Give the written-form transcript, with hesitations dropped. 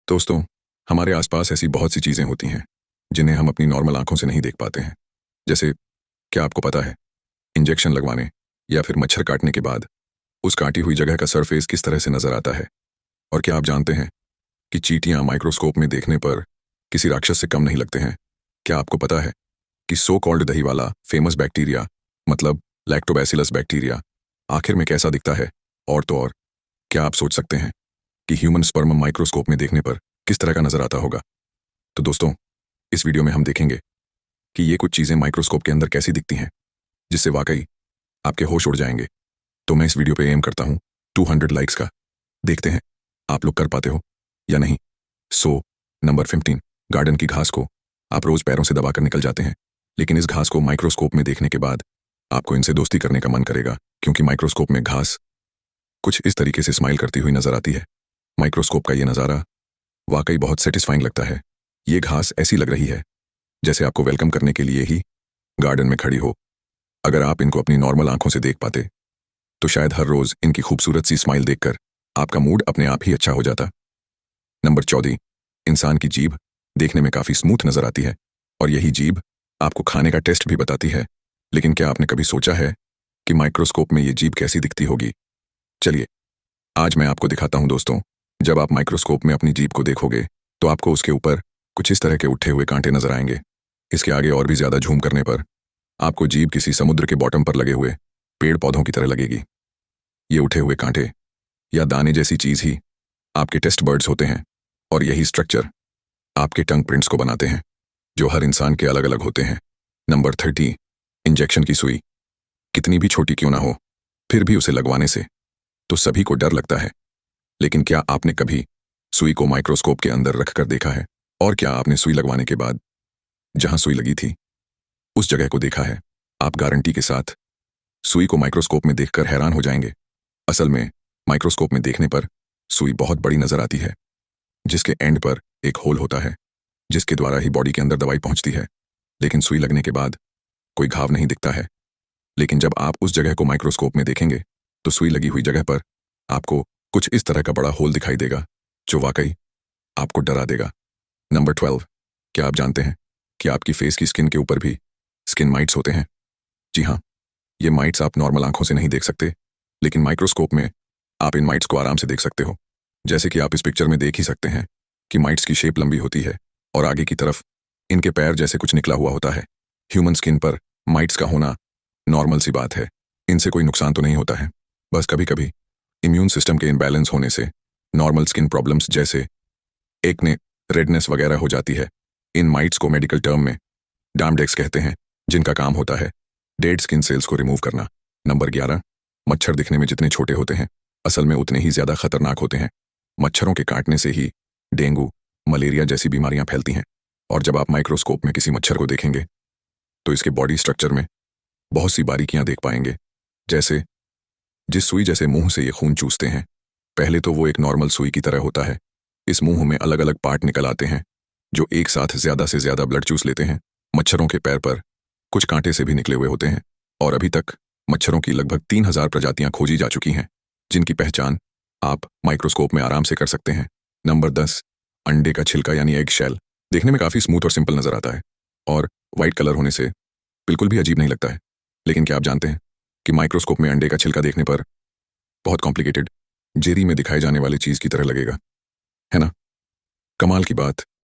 दोस्तों, हमारे आसपास ऐसी बहुत सी चीज़ें होती हैं जिन्हें हम अपनी नॉर्मल आंखों से नहीं देख पाते हैं। जैसे, क्या आपको पता है, इंजेक्शन लगवाने या फिर मच्छर काटने के बाद उस काटी हुई जगह का सरफेस किस तरह से नजर आता है? और क्या आप जानते हैं कि चींटियां माइक्रोस्कोप में देखने पर किसी राक्षस से कम नहीं लगते हैं? क्या आपको पता है कि सो कॉल्ड दही वाला फेमस बैक्टीरिया, मतलब लैक्टोबैसिलस बैक्टीरिया, आखिर में कैसा दिखता है? और तो और, क्या आप सोच सकते हैं कि ह्यूमन स्पर्म माइक्रोस्कोप में देखने पर किस तरह का नजर आता होगा? तो दोस्तों, इस वीडियो में हम देखेंगे कि ये कुछ चीजें माइक्रोस्कोप के अंदर कैसी दिखती हैं, जिससे वाकई आपके होश उड़ जाएंगे। तो मैं इस वीडियो पे एम करता हूँ 200 लाइक्स का। देखते हैं आप लोग कर पाते हो या नहीं। सो नंबर 15, गार्डन की घास को आप रोज पैरों से दबाकर निकल जाते हैं, लेकिन इस घास को माइक्रोस्कोप में देखने के बाद आपको इनसे दोस्ती करने का मन करेगा, क्योंकि माइक्रोस्कोप में घास कुछ इस तरीके से स्माइल करती हुई नजर आती है। माइक्रोस्कोप का ये नज़ारा वाकई बहुत सेटिस्फाइंग लगता है। ये घास ऐसी लग रही है जैसे आपको वेलकम करने के लिए ही गार्डन में खड़ी हो। अगर आप इनको अपनी नॉर्मल आंखों से देख पाते तो शायद हर रोज इनकी खूबसूरत सी स्माइल देखकर आपका मूड अपने आप ही अच्छा हो जाता। नंबर 14, इंसान की जीभ देखने में काफी स्मूथ नजर आती है, और यही जीभ आपको खाने का टेस्ट भी बताती है। लेकिन क्या आपने कभी सोचा है कि माइक्रोस्कोप में ये जीभ कैसी दिखती होगी? चलिए, आज मैं आपको दिखाता हूं दोस्तों। जब आप माइक्रोस्कोप में अपनी जीभ को देखोगे तो आपको उसके ऊपर कुछ इस तरह के उठे हुए कांटे नजर आएंगे। इसके आगे और भी ज्यादा झूम करने पर आपको जीभ किसी समुद्र के बॉटम पर लगे हुए पेड़ पौधों की तरह लगेगी। ये उठे हुए कांटे या दाने जैसी चीज ही आपके टेस्ट बर्ड्स होते हैं, और यही स्ट्रक्चर आपके टंग प्रिंट्स को बनाते हैं, जो हर इंसान के अलग अलग होते हैं। नंबर 30, इंजेक्शन की सुई कितनी भी छोटी क्यों ना हो, फिर भी उसे लगवाने से तो सभी को डर लगता है। लेकिन क्या आपने कभी सुई को माइक्रोस्कोप के अंदर रखकर देखा है? और क्या आपने सुई लगवाने के बाद जहां सुई लगी थी उस जगह को देखा है? आप गारंटी के साथ सुई को माइक्रोस्कोप में देखकर हैरान हो जाएंगे। असल में माइक्रोस्कोप में देखने पर सुई बहुत बड़ी नजर आती है, जिसके एंड पर एक होल होता है, जिसके द्वारा ही बॉडी के अंदर दवाई पहुंचती है। लेकिन सुई लगने के बाद कोई घाव नहीं दिखता है। लेकिन जब आप उस जगह को माइक्रोस्कोप में देखेंगे तो सुई लगी हुई जगह पर आपको कुछ इस तरह का बड़ा होल दिखाई देगा, जो वाकई आपको डरा देगा। नंबर 12, क्या आप जानते हैं कि आपकी फेस की स्किन के ऊपर भी स्किन माइट्स होते हैं? जी हाँ, ये माइट्स आप नॉर्मल आंखों से नहीं देख सकते, लेकिन माइक्रोस्कोप में आप इन माइट्स को आराम से देख सकते हो। जैसे कि आप इस पिक्चर में देख ही सकते हैं कि माइट्स की शेप लंबी होती है और आगे की तरफ इनके पैर जैसे कुछ निकला हुआ होता है। ह्यूमन स्किन पर माइट्स का होना नॉर्मल सी बात है। इनसे कोई नुकसान तो नहीं होता है, बस कभी कभी इम्यून सिस्टम के इनबैलेंस होने से नॉर्मल स्किन प्रॉब्लम्स जैसे एक्ने, रेडनेस वगैरह हो जाती है। इन माइट्स को मेडिकल टर्म में डार्मडेक्स कहते हैं, जिनका काम होता है डेड स्किन सेल्स को रिमूव करना। नंबर 11, मच्छर दिखने में जितने छोटे होते हैं, असल में उतने ही ज्यादा खतरनाक होते हैं। मच्छरों के काटने से ही डेंगू, मलेरिया जैसी बीमारियां फैलती हैं। और जब आप माइक्रोस्कोप में किसी मच्छर को देखेंगे तो इसके बॉडी स्ट्रक्चर में बहुत सी बारीकियां देख पाएंगे। जैसे जिस सुई जैसे मुंह से ये खून चूसते हैं, पहले तो वो एक नॉर्मल सुई की तरह होता है। इस मुंह में अलग अलग पार्ट निकल आते हैं जो एक साथ ज्यादा से ज्यादा ब्लड चूस लेते हैं। मच्छरों के पैर पर कुछ कांटे से भी निकले हुए होते हैं, और अभी तक मच्छरों की लगभग 3000 प्रजातियां खोजी जा चुकी हैं, जिनकी पहचान आप माइक्रोस्कोप में आराम से कर सकते हैं। नंबर 10, अंडे का छिलका यानी एग शेल देखने में काफी स्मूथ और सिंपल नजर आता है, और व्हाइट कलर होने से बिल्कुल भी अजीब नहीं लगता है। लेकिन क्या आप जानते हैं कि माइक्रोस्कोप में अंडे का छिलका देखने पर बहुत कॉम्प्लिकेटेड, जेरी में दिखाए जाने वाली चीज की तरह लगेगा, है ना? कमाल की बात